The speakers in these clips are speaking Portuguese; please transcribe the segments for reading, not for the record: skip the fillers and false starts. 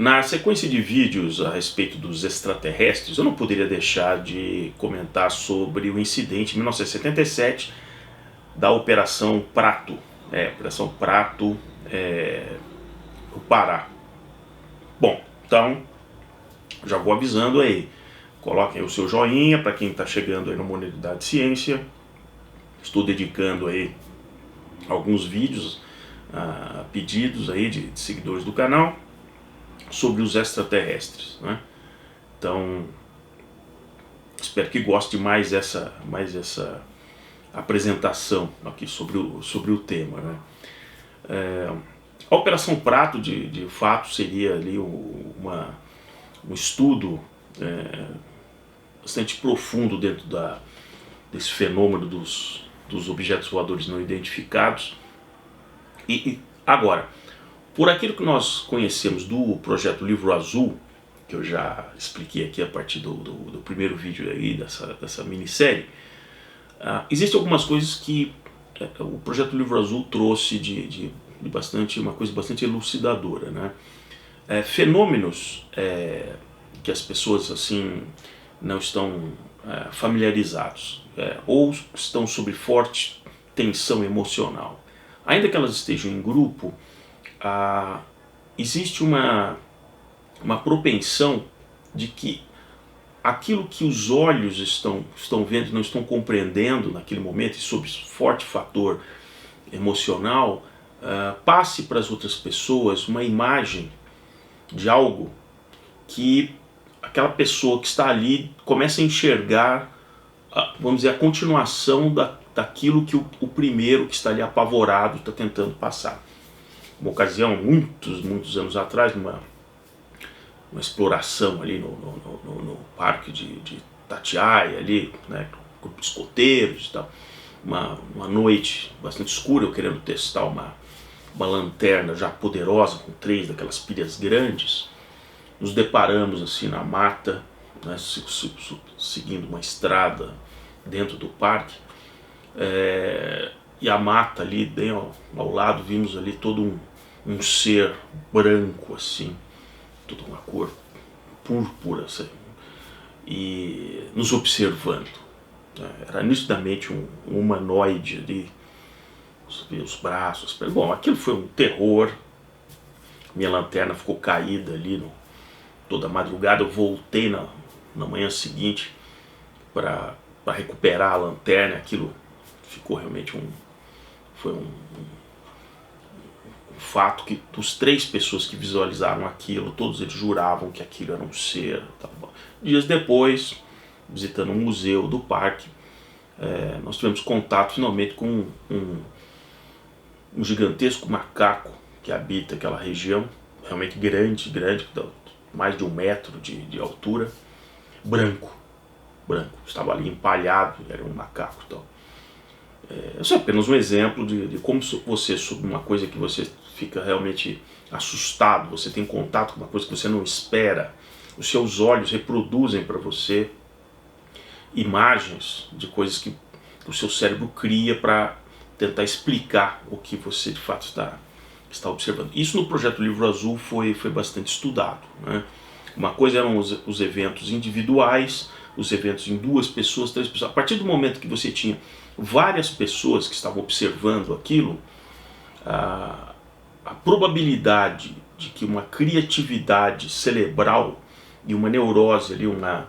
Na sequência de vídeos a respeito dos extraterrestres, eu não poderia deixar de comentar sobre o incidente em 1977 da Operação Prato, Operação Prato, no Pará. Bom, então, já vou avisando aí, coloquem aí o seu joinha para quem está chegando aí no Humanidade de Ciência. Estou dedicando aí alguns vídeos a pedidos aí de seguidores do canal sobre os extraterrestres, né? Então, espero que goste mais essa apresentação aqui sobre o tema, né? A Operação Prato, de fato, seria ali um estudo bastante profundo dentro desse fenômeno dos objetos voadores não identificados. E agora, por aquilo que nós conhecemos do projeto Livro Azul, que eu já expliquei aqui a partir do primeiro vídeo aí dessa minissérie, existem algumas coisas que o projeto Livro Azul trouxe de uma coisa bastante elucidadora, né? Fenômenos que as pessoas assim não estão familiarizados, ou estão sob forte tensão emocional. Ainda que elas estejam em grupo, existe uma propensão de que aquilo que os olhos estão vendo, não estão compreendendo naquele momento, e sob forte fator emocional, passe para as outras pessoas uma imagem de algo que aquela pessoa que está ali começa a enxergar, vamos dizer, a continuação daquilo que o primeiro que está ali apavorado está tentando passar. Uma ocasião, muitos anos atrás, uma exploração ali no parque de Itatiaia, ali, né, com escoteiros e tal, uma noite bastante escura, eu querendo testar uma lanterna já poderosa, com 3 daquelas pilhas grandes. Nos deparamos assim na mata, né, seguindo uma estrada dentro do parque, e a mata ali bem ao lado, vimos ali todo um ser branco assim, toda uma cor púrpura assim, e nos observando. Era nitidamente um humanoide ali, os braços. Bom, aquilo foi um terror. Minha lanterna ficou caída ali toda a madrugada. Eu voltei na manhã seguinte para recuperar a lanterna. Aquilo ficou realmente foi um fato que dos 3 pessoas que visualizaram aquilo, todos eles juravam que aquilo era um ser. Dias depois, visitando um museu do parque, nós tivemos contato finalmente com um gigantesco macaco que habita aquela região, realmente grande, mais de 1 metro de altura, branco, estava ali empalhado, era um macaco. Então, isso é apenas um exemplo de como você, sobre uma coisa que você fica realmente assustado, você tem contato com uma coisa que você não espera, os seus olhos reproduzem para você imagens de coisas que o seu cérebro cria para tentar explicar o que você de fato está observando. Isso no projeto Livro Azul foi bastante estudado, né? Uma coisa eram os eventos individuais, os eventos em 2 pessoas, 3 pessoas. A partir do momento que você tinha várias pessoas que estavam observando aquilo, a probabilidade de que uma criatividade cerebral e uma neurose ali, na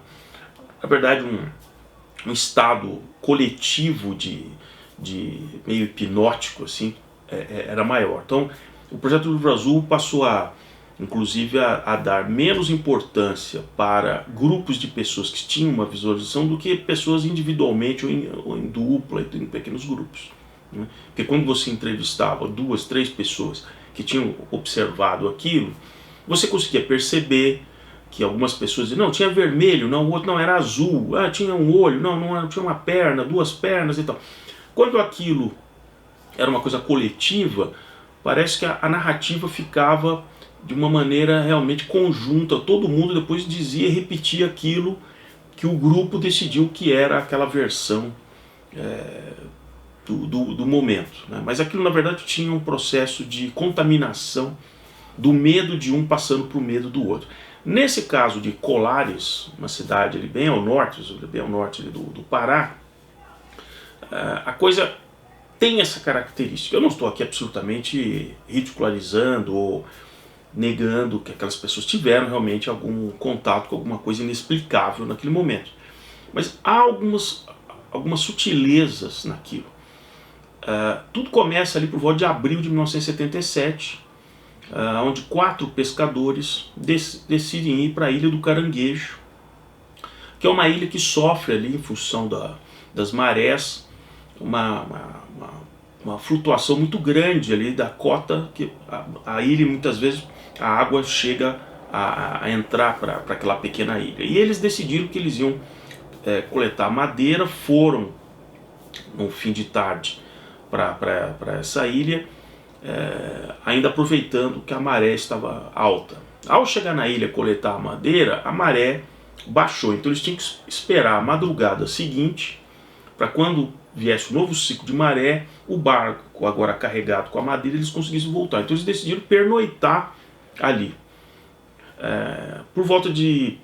verdade um estado coletivo de meio hipnótico assim, era maior. Então o projeto Livro Azul passou inclusive a dar menos importância para grupos de pessoas que tinham uma visualização do que pessoas individualmente ou em dupla, em pequenos grupos, né? Porque quando você entrevistava 2, 3 pessoas que tinham observado aquilo, você conseguia perceber que algumas pessoas diziam, não, tinha vermelho, não, o outro não, era azul, tinha um olho, não tinha uma perna, 2 pernas e tal. Quando aquilo era uma coisa coletiva, parece que a narrativa ficava de uma maneira realmente conjunta, todo mundo depois dizia e repetia aquilo que o grupo decidiu que era aquela versão do momento, né? Mas aquilo na verdade tinha um processo de contaminação do medo de um passando para o medo do outro. Nesse caso de Colares, uma cidade ali bem ao norte ali do Pará, a coisa tem essa característica. Eu não estou aqui absolutamente ridicularizando ou negando que aquelas pessoas tiveram realmente algum contato com alguma coisa inexplicável naquele momento. Mas há algumas sutilezas naquilo. Tudo começa ali por volta de abril de 1977, onde 4 pescadores decidem ir para a Ilha do Caranguejo, que é uma ilha que sofre ali, em função das marés, uma flutuação muito grande ali da cota, que a ilha muitas vezes a água chega a entrar para aquela pequena ilha. E eles decidiram que eles iam coletar madeira, foram no fim de tarde para essa ilha, ainda aproveitando que a maré estava alta. Ao chegar na ilha coletar a madeira, a maré baixou, então eles tinham que esperar a madrugada seguinte, para quando viesse um novo ciclo de maré, o barco agora carregado com a madeira, eles conseguissem voltar. Então eles decidiram pernoitar ali. Por volta de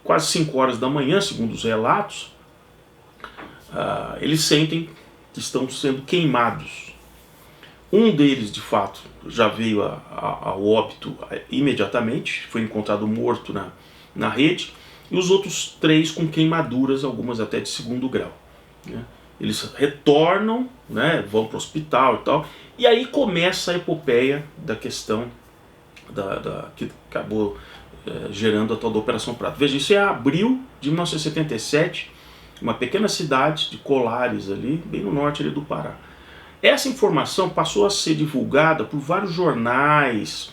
quase 5 horas da manhã, segundo os relatos, eles sentem que estão sendo queimados. Um deles, de fato, já veio ao óbito imediatamente, foi encontrado morto na rede, e os outros 3 com queimaduras, algumas até de 2º grau. Né? Eles retornam, né, vão para o hospital e tal, e aí começa a epopeia da questão que acabou gerando a tal da Operação Prato. Veja, isso é abril de 1977, uma pequena cidade de Colares, ali, bem no norte ali do Pará. Essa informação passou a ser divulgada por vários jornais,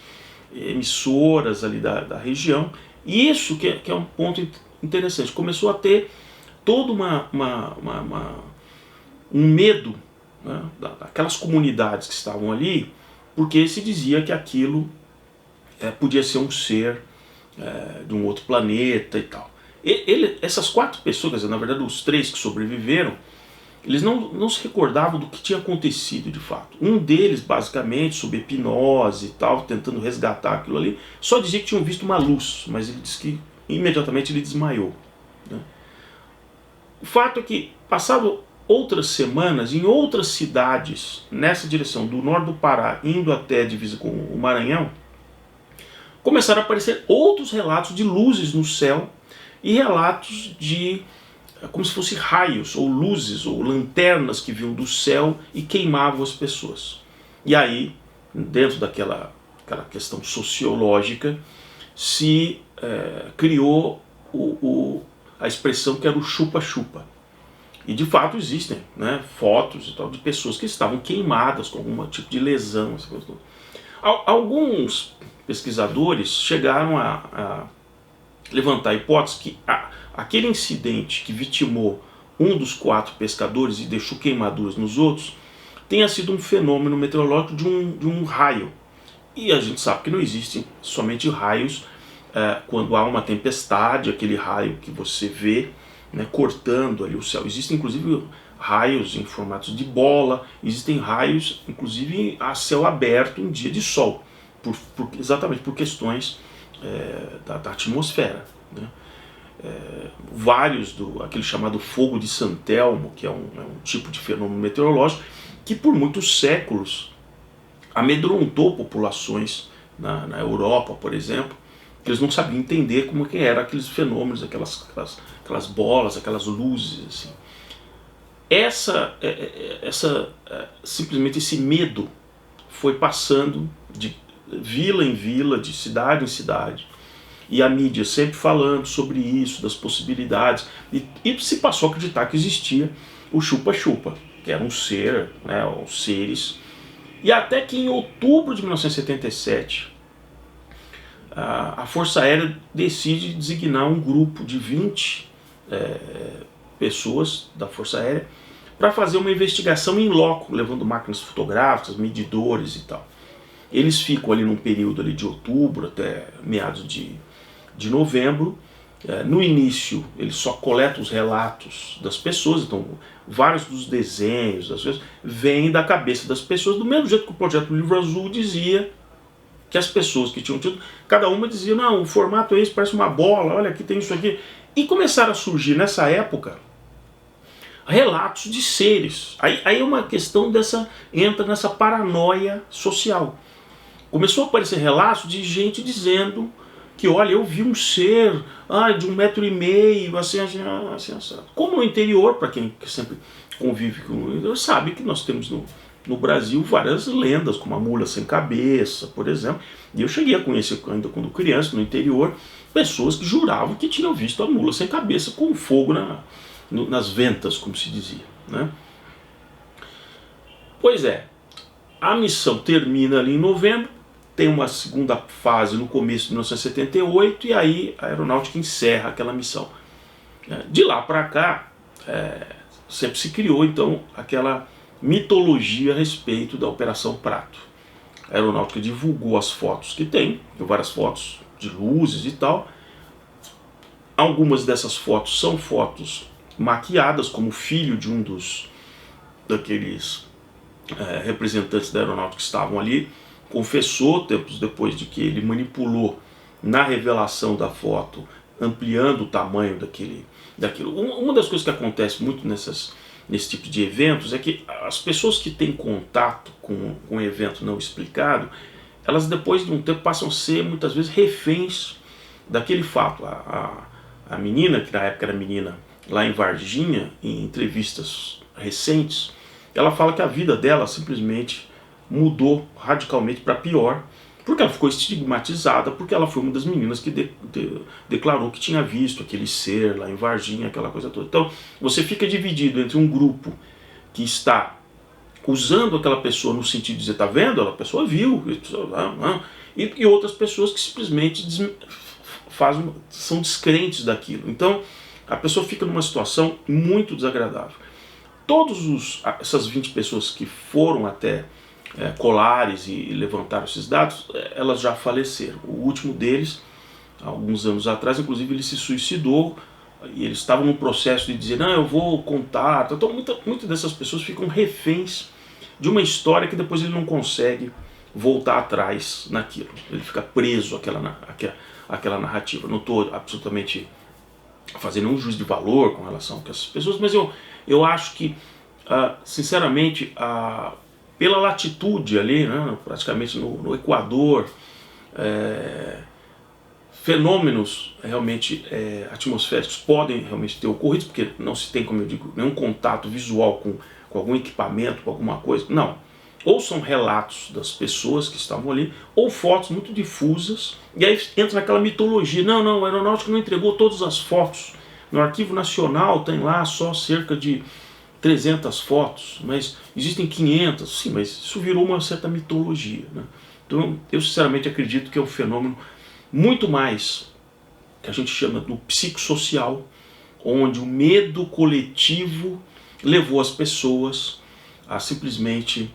emissoras ali da região, e isso que é um ponto interessante, começou a ter todo um medo, né, daquelas comunidades que estavam ali, porque se dizia que aquilo podia ser um ser de um outro planeta e tal. Essas 4 pessoas, na verdade os 3 que sobreviveram, eles não se recordavam do que tinha acontecido de fato. Um deles, basicamente, sob hipnose e tal, tentando resgatar aquilo ali, só dizia que tinham visto uma luz, mas ele disse que imediatamente ele desmaiou. Né? O fato é que, passado outras semanas, em outras cidades, nessa direção do norte do Pará, indo até a divisa com o Maranhão, começaram a aparecer outros relatos de luzes no céu e relatos de como se fossem raios, ou luzes, ou lanternas que vinham do céu e queimavam as pessoas. E aí, dentro daquela questão sociológica, se criou a expressão que era o chupa-chupa. E de fato existem, né, fotos e tal, de pessoas que estavam queimadas com algum tipo de lesão. Essa coisa toda. Alguns pesquisadores chegaram a levantar a hipótese que aquele incidente que vitimou um dos 4 pescadores e deixou queimaduras nos outros tenha sido um fenômeno meteorológico de um raio. E a gente sabe que não existem somente raios quando há uma tempestade, aquele raio que você vê, né, cortando ali o céu. Existem inclusive raios em formatos de bola, existem raios inclusive a céu aberto em dia de sol, exatamente por questões da atmosfera. Né? Vários aquele chamado fogo de Santelmo, que é um tipo de fenômeno meteorológico que por muitos séculos amedrontou populações na Europa, por exemplo, que eles não sabiam entender como que eram aqueles fenômenos, aquelas bolas, aquelas luzes. Assim. Simplesmente esse medo foi passando de vila em vila, de cidade em cidade, e a mídia sempre falando sobre isso, das possibilidades, e se passou a acreditar que existia o chupa-chupa, que era um ser, né, os seres, e até que em outubro de 1977, a Força Aérea decide designar um grupo de 20 pessoas da Força Aérea para fazer uma investigação in loco, levando máquinas fotográficas, medidores e tal. Eles ficam ali num período ali de outubro até meados de novembro. No início, eles só coletam os relatos das pessoas, então vários dos desenhos das coisas vêm da cabeça das pessoas, do mesmo jeito que o projeto Livro Azul dizia que as pessoas que tinham tido, cada uma dizia, não, o formato é esse, parece uma bola, olha aqui tem isso aqui. E começaram a surgir nessa época relatos de seres. Aí é uma questão entra nessa paranoia social. Começou a aparecer relatos de gente dizendo que, olha, eu vi um ser de 1,5 m, assim. Como no interior, para quem sempre convive com o interior, sabe que nós temos no Brasil várias lendas, como a mula sem cabeça, por exemplo. E eu cheguei a conhecer, ainda quando criança, no interior, pessoas que juravam que tinham visto a mula sem cabeça com fogo nas ventas, como se dizia, né? Pois é, a missão termina ali em novembro, tem uma segunda fase no começo de 1978 e aí a aeronáutica encerra aquela missão. De lá para cá, sempre se criou então aquela mitologia a respeito da Operação Prato. A aeronáutica divulgou as fotos que tem várias fotos de luzes e tal. Algumas dessas fotos são fotos maquiadas, como o filho de um daqueles representantes da aeronáutica que estavam ali confessou tempos depois de que ele manipulou na revelação da foto, ampliando o tamanho daquilo. Uma das coisas que acontece muito nesse tipo de eventos é que as pessoas que têm contato com um evento não explicado, elas depois de um tempo passam a ser muitas vezes reféns daquele fato. A menina, que na época era menina lá em Varginha, em entrevistas recentes, ela fala que a vida dela simplesmente mudou radicalmente para pior, porque ela ficou estigmatizada, porque ela foi uma das meninas que declarou que tinha visto aquele ser lá em Varginha, aquela coisa toda. Então você fica dividido entre um grupo que está usando aquela pessoa no sentido de dizer, tá vendo? A pessoa viu, e outras pessoas que simplesmente são descrentes daquilo. Então a pessoa fica numa situação muito desagradável. Essas 20 pessoas que foram até Colares e levantaram esses dados, elas já faleceram. O último deles, alguns anos atrás, inclusive ele se suicidou, e eles estavam no processo de dizer, não, eu vou contar. Então muitas dessas pessoas ficam reféns de uma história que depois ele não consegue voltar atrás naquilo. Ele fica preso àquela narrativa. Não estou absolutamente fazendo um juízo de valor com relação a essas pessoas, mas eu acho que, sinceramente, pela latitude ali, né, praticamente no Equador, fenômenos realmente atmosféricos podem realmente ter ocorrido, porque não se tem, como eu digo, nenhum contato visual com algum equipamento, com alguma coisa, não. Ou são relatos das pessoas que estavam ali, ou fotos muito difusas, e aí entra naquela mitologia, não, a aeronáutica não entregou todas as fotos, no Arquivo Nacional tem lá só cerca de 300 fotos, mas existem 500, sim, mas isso virou uma certa mitologia, né? Então eu sinceramente acredito que é um fenômeno muito mais que a gente chama do psicossocial, onde o medo coletivo levou as pessoas a simplesmente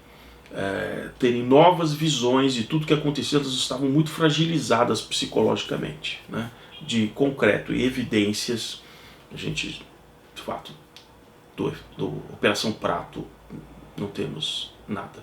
terem novas visões de tudo que acontecia. Elas estavam muito fragilizadas psicologicamente, né? De concreto e evidências, a gente, de fato, do Operação Prato não temos nada.